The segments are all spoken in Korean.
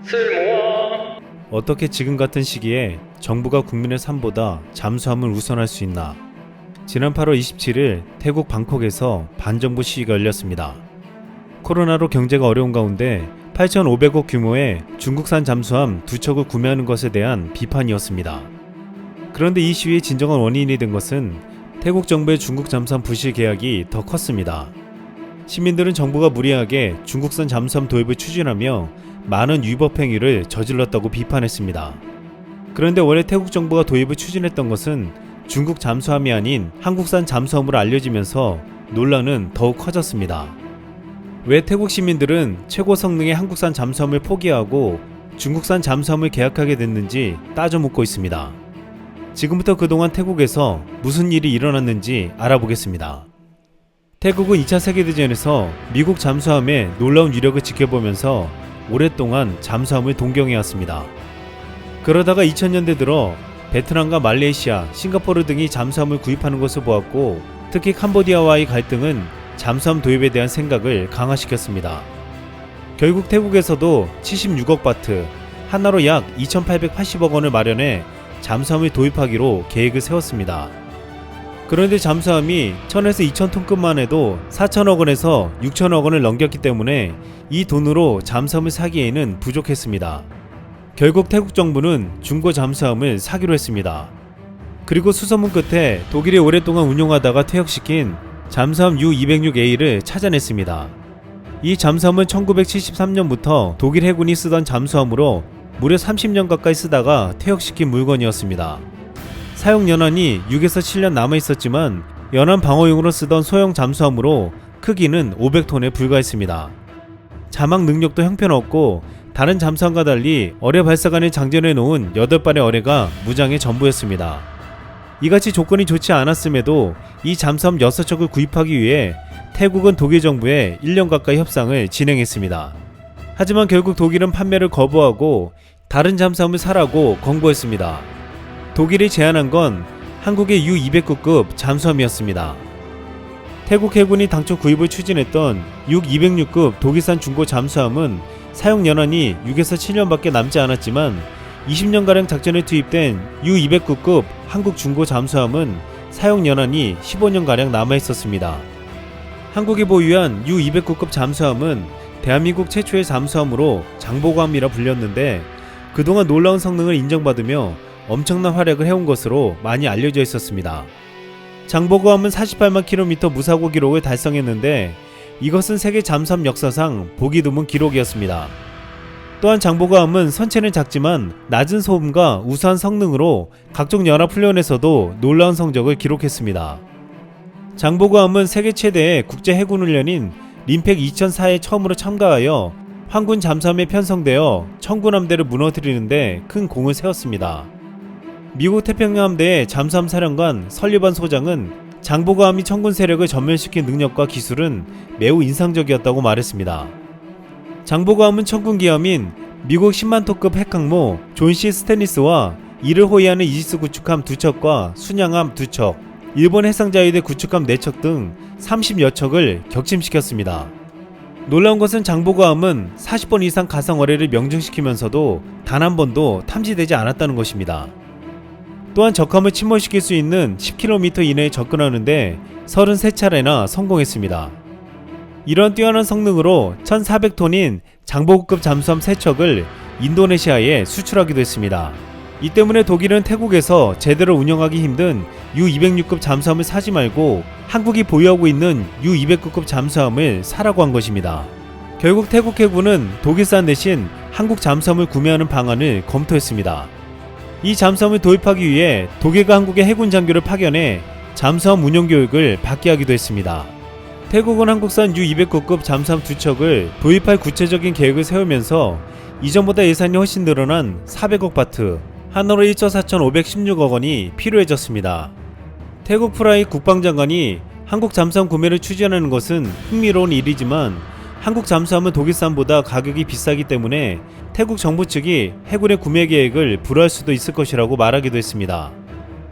쓸모아. 어떻게 지금 같은 시기에 정부가 국민의 삶보다 잠수함을 우선할 수 있나? 지난 8월 27일 태국 방콕에서 반정부 시위가 열렸습니다. 코로나로 경제가 어려운 가운데 8,500억 규모의 중국산 잠수함 2척을 구매하는 것에 대한 비판이었습니다. 그런데 이 시위의 진정한 원인이 된 것은 태국 정부의 중국 잠수함 부실 계약이 더 컸습니다. 시민들은 정부가 무리하게 중국산 잠수함 도입을 추진하며 많은 위법 행위를 저질렀다고 비판했습니다. 그런데 원래 태국 정부가 도입을 추진했던 것은 중국 잠수함이 아닌 한국산 잠수함으로 알려지면서 논란은 더욱 커졌습니다. 왜 태국 시민들은 최고 성능의 한국산 잠수함을 포기하고 중국산 잠수함을 계약하게 됐는지 따져 묻고 있습니다. 지금부터 그동안 태국에서 무슨 일이 일어났는지 알아보겠습니다. 태국은 2차 세계대전에서 미국 잠수함의 놀라운 위력을 지켜보면서 오랫동안 잠수함을 동경해왔습니다. 그러다가 2000년대 들어 베트남과 말레이시아, 싱가포르 등이 잠수함을 구입하는 것을 보았고 특히 캄보디아와의 갈등은 잠수함 도입에 대한 생각을 강화시켰습니다. 결국 태국에서도 76억 바트, 하나로 약 2880억 원을 마련해 잠수함을 도입하기로 계획을 세웠습니다. 그런데 잠수함이 1000에서 2000톤급만 해도 4천억 원에서 6천억 원을 넘겼기 때문에 이 돈으로 잠수함을 사기에는 부족했습니다. 결국 태국 정부는 중고 잠수함을 사기로 했습니다. 그리고 수소문 끝에 독일이 오랫동안 운용하다가 퇴역시킨 잠수함 U-206A를 찾아냈습니다. 이 잠수함은 1973년부터 독일 해군이 쓰던 잠수함으로 무려 30년 가까이 쓰다가 퇴역시킨 물건이었습니다. 사용 연한이 6에서 7년 남아있었지만 연안 방어용으로 쓰던 소형 잠수함으로 크기는 500톤에 불과했습니다. 자막 능력도 형편없고 다른 잠수함과 달리 어뢰 발사관을 장전해 놓은 8발의 어뢰가 무장의 전부였습니다. 이같이 조건이 좋지 않았음에도 이 잠수함 6척을 구입하기 위해 태국은 독일 정부에 1년 가까이 협상을 진행했습니다. 하지만 결국 독일은 판매를 거부하고 다른 잠수함을 사라고 권고했습니다. 독일이 제안한 건 한국의 U-209급 잠수함이었습니다. 태국 해군이 당초 구입을 추진했던 U-206급 독일산 중고 잠수함은 사용 연한이 6에서 7년밖에 남지 않았지만 20년가량 작전에 투입된 U-209급 한국 중고 잠수함은 사용 연한이 15년가량 남아있었습니다. 한국이 보유한 U-209급 잠수함은 대한민국 최초의 잠수함으로 장보고함이라 불렸는데 그동안 놀라운 성능을 인정받으며 엄청난 활약을 해온 것으로 많이 알려져 있었습니다. 장보고함은 48만 킬로미터 무사고 기록을 달성했는데 이것은 세계 잠수함 역사상 보기 드문 기록이었습니다. 또한 장보고함은 선체는 작지만 낮은 소음과 우수한 성능으로 각종 연합훈련에서도 놀라운 성적을 기록했습니다. 장보고함은 세계 최대의 국제 해군훈련인 림팩 2004에 처음으로 참가하여 황군 잠수함에 편성되어 청군 함대를 무너뜨리는데 큰 공을 세웠습니다. 미국 태평양 함대의 잠수함 사령관 설리반 소장은 장보고함이 청군 세력을 전멸시킨 능력과 기술은 매우 인상적이었다고 말했습니다. 장보고함은 청군 기함인 미국 10만 톤급 핵항모 존 C 스탠리스와 이를 호위하는 이지스 구축함 2척과 순양함 2척, 일본 해상자위대 구축함 4척 등 30여 척을 격침시켰습니다. 놀라운 것은 장보고함은 40번 이상 가상 어뢰를 명중시키면서도 단 한 번도 탐지되지 않았다는 것입니다. 또한 적함을 침몰시킬 수 있는 10km 이내에 접근하는데 33차례나 성공했습니다. 이런 뛰어난 성능으로 1400톤인 장보고급 잠수함 3척을 인도네시아에 수출하기도 했습니다. 이 때문에 독일은 태국에서 제대로 운영하기 힘든 U-206급 잠수함을 사지 말고 한국이 보유하고 있는 U-209급 잠수함을 사라고 한 것입니다. 결국 태국 해군은 독일산 대신 한국 잠수함을 구매하는 방안을 검토했습니다. 이 잠수함을 도입하기 위해 독일과 한국의 해군 장교를 파견해 잠수함 운용 교육을 받게 하기도 했습니다. 태국은 한국산 U-209급 잠수함 2척을 도입할 구체적인 계획을 세우면서 이전보다 예산이 훨씬 늘어난 400억 바트, 하나로 1조 4,516억 원이 필요해졌습니다. 태국 프라이 국방장관이 한국 잠수함 구매를 추진하는 것은 흥미로운 일이지만 한국 잠수함은 독일산보다 가격이 비싸기 때문에 태국 정부 측이 해군의 구매 계획을 불허할 수도 있을 것이라고 말하기도 했습니다.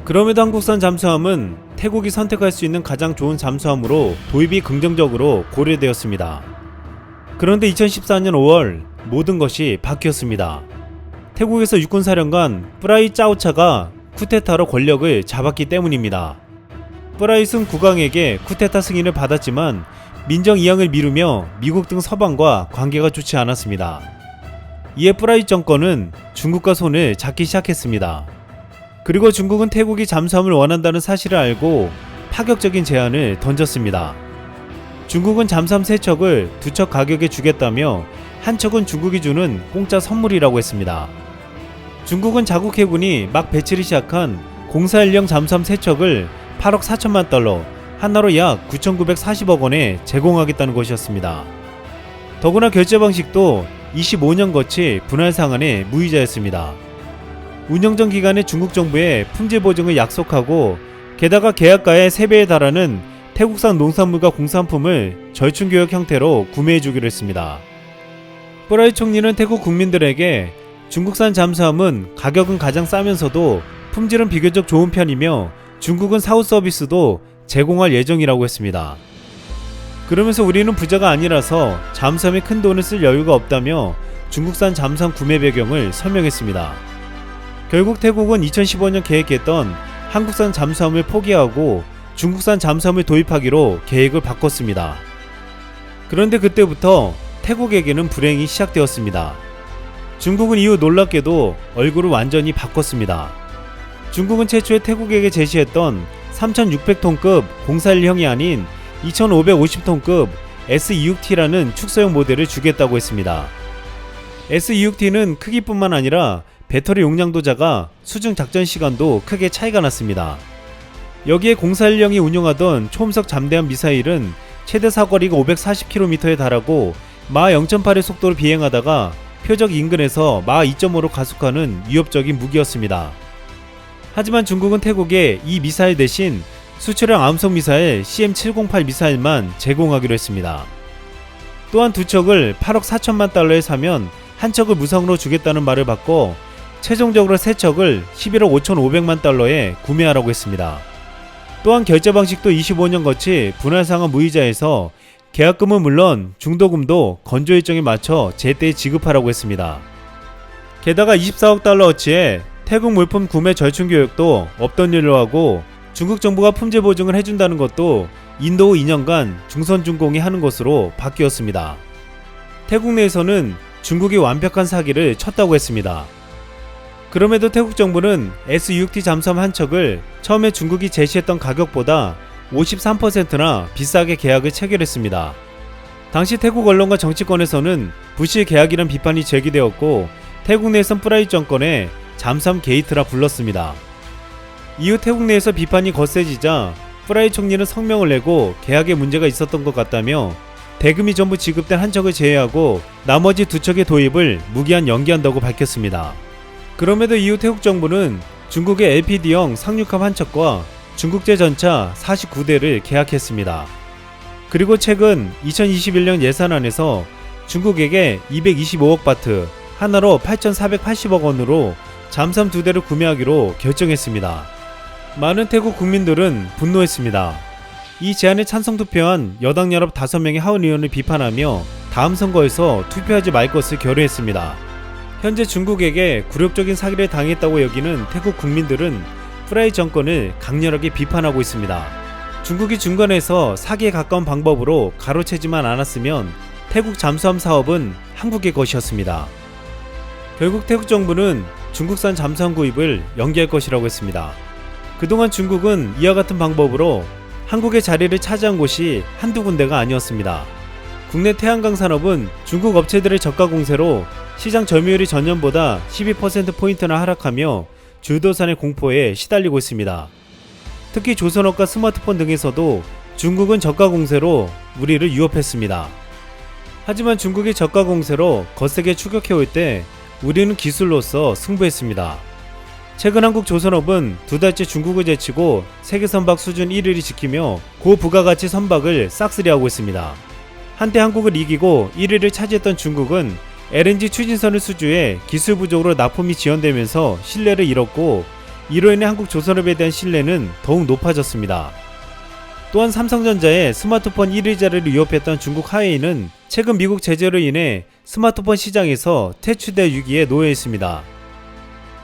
그럼에도 한국산 잠수함은 태국이 선택할 수 있는 가장 좋은 잠수함으로 도입이 긍정적으로 고려되었습니다. 그런데 2014년 5월 모든 것이 바뀌었습니다. 태국에서 육군사령관 프라잇 짜오차가 쿠데타로 권력을 잡았기 때문입니다. 프라잇은 국왕에게 쿠데타 승인을 받았지만 민정 이양을 미루며 미국 등 서방과 관계가 좋지 않았습니다. 이에 프라잇 정권은 중국과 손을 잡기 시작했습니다. 그리고 중국은 태국이 잠수함을 원한다는 사실을 알고 파격적인 제안을 던졌습니다. 중국은 잠수함 3척을 2척 가격에 주겠다며 한 척은 중국이 주는 공짜 선물이라고 했습니다. 중국은 자국 해군이 막 배치를 시작한 0410 잠수함 3척을 8억 4천만 달러, 하나로 약 9,940억 원에 제공하겠다는 것이었습니다. 더구나 결제 방식도 25년 거치 분할 상한의 무이자였습니다. 운영전 기간에 중국 정부에 품질 보증을 약속하고 게다가 계약가의 3배에 달하는 태국산 농산물과 공산품을 절충교역 형태로 구매해주기로 했습니다. 프라잇 총리는 태국 국민들에게 중국산 잠수함은 가격은 가장 싸면서도 품질은 비교적 좋은 편이며 중국은 사후 서비스도 제공할 예정이라고 했습니다. 그러면서 우리는 부자가 아니라서 잠수함에 큰 돈을 쓸 여유가 없다며 중국산 잠수함 구매 배경을 설명했습니다. 결국 태국은 2015년 계획했던 한국산 잠수함을 포기하고 중국산 잠수함을 도입하기로 계획을 바꿨습니다. 그런데 그때부터 태국에게는 불행이 시작되었습니다. 중국은 이후 놀랍게도 얼굴을 완전히 바꿨습니다. 중국은 최초에 태국에게 제시했던 3600톤급 041형이 아닌 2550톤급 S26T라는 축소형 모델을 주겠다고 했습니다. S26T는 크기뿐만 아니라 배터리 용량도 작아 수중 작전 시간도 크게 차이가 났습니다. 여기에 041형이 운용하던 초음속 잠대함 미사일은 최대 사거리가 540km에 달하고 마 0.8의 속도로 비행하다가 표적 인근에서 마 2.5로 가속하는 위협적인 무기였습니다. 하지만 중국은 태국에 이 미사일 대신 수출형 암석 미사일 CM708 미사일만 제공하기로 했습니다. 또한 2척을 8억 4천만 달러에 사면 한 척을 무상으로 주겠다는 말을 바꿔 최종적으로 3척을 11억 5,500만 달러에 구매하라고 했습니다. 또한 결제 방식도 25년 거치 분할 상환 무이자에서 계약금은 물론 중도금도 건조 일정에 맞춰 제때에 지급하라고 했습니다. 게다가 24억 달러어치의 태국 물품 구매 절충 교육도 없던 일로 하고 중국 정부가 품질 보증을 해준다는 것도 인도 후 2년간 중선중공이 하는 것으로 바뀌었습니다. 태국 내에서는 중국이 완벽한 사기를 쳤다고 했습니다. 그럼에도 태국 정부는 S6T 잠수함 한 척을 처음에 중국이 제시했던 가격보다 53%나 비싸게 계약을 체결했습니다. 당시 태국 언론과 정치권에서는 부실 계약이란 비판이 제기되었고 태국 내에선 프라잇 정권에 잠수함 게이트라 불렀습니다. 이후 태국 내에서 비판이 거세지자 프라잇 총리는 성명을 내고 계약에 문제가 있었던 것 같다며 대금이 전부 지급된 한 척을 제외하고 나머지 2척의 도입을 무기한 연기한다고 밝혔습니다. 그럼에도 이후 태국 정부는 중국의 LPD형 상륙함 한 척과 중국제 전차 49대를 계약했습니다. 그리고 최근 2021년 예산안에서 중국에게 225억 바트, 하나로 8,480억 원으로 잠수함 2대를 구매하기로 결정했습니다. 많은 태국 국민들은 분노했습니다. 이 제안에 찬성 투표한 여당 연합 5명의 하원 의원을 비판하며 다음 선거에서 투표하지 말 것을 결의했습니다. 현재 중국에게 굴욕적인 사기를 당했다고 여기는 태국 국민들은 프라잇 정권을 강렬하게 비판하고 있습니다. 중국이 중간에서 사기에 가까운 방법으로 가로채지만 않았으면 태국 잠수함 사업은 한국의 것이었습니다. 결국 태국 정부는 중국산 잠수함 구입을 연기할 것이라고 했습니다. 그동안 중국은 이와 같은 방법으로 한국의 자리를 차지한 곳이 한두 군데가 아니었습니다. 국내 태양광 산업은 중국 업체들의 저가 공세로 시장 점유율이 전년보다 12%포인트나 하락하며 주도산의 공포에 시달리고 있습니다. 특히 조선업과 스마트폰 등에서도 중국은 저가 공세로 우리를 유업했습니다. 하지만 중국이 저가 공세로 거세게 추격해올 때 우리는 기술로서 승부했습니다. 최근 한국 조선업은 2달째 중국을 제치고 세계 선박 수준 1위를 지키며 고부가가치 선박을 싹쓸이하고 있습니다. 한때 한국을 이기고 1위를 차지했던 중국은 LNG 추진선을 수주해 기술 부족으로 납품이 지연되면서 신뢰를 잃었고 이로 인해 한국 조선업에 대한 신뢰는 더욱 높아졌습니다. 또한 삼성전자의 스마트폰 1위 자리를 위협했던 중국 화웨이는 최근 미국 제재로 인해 스마트폰 시장에서 퇴출될 위기에 놓여 있습니다.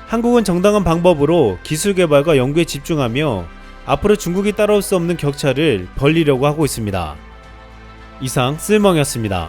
한국은 정당한 방법으로 기술 개발과 연구에 집중하며 앞으로 중국이 따라올 수 없는 격차를 벌리려고 하고 있습니다. 이상 쓸멍이었습니다.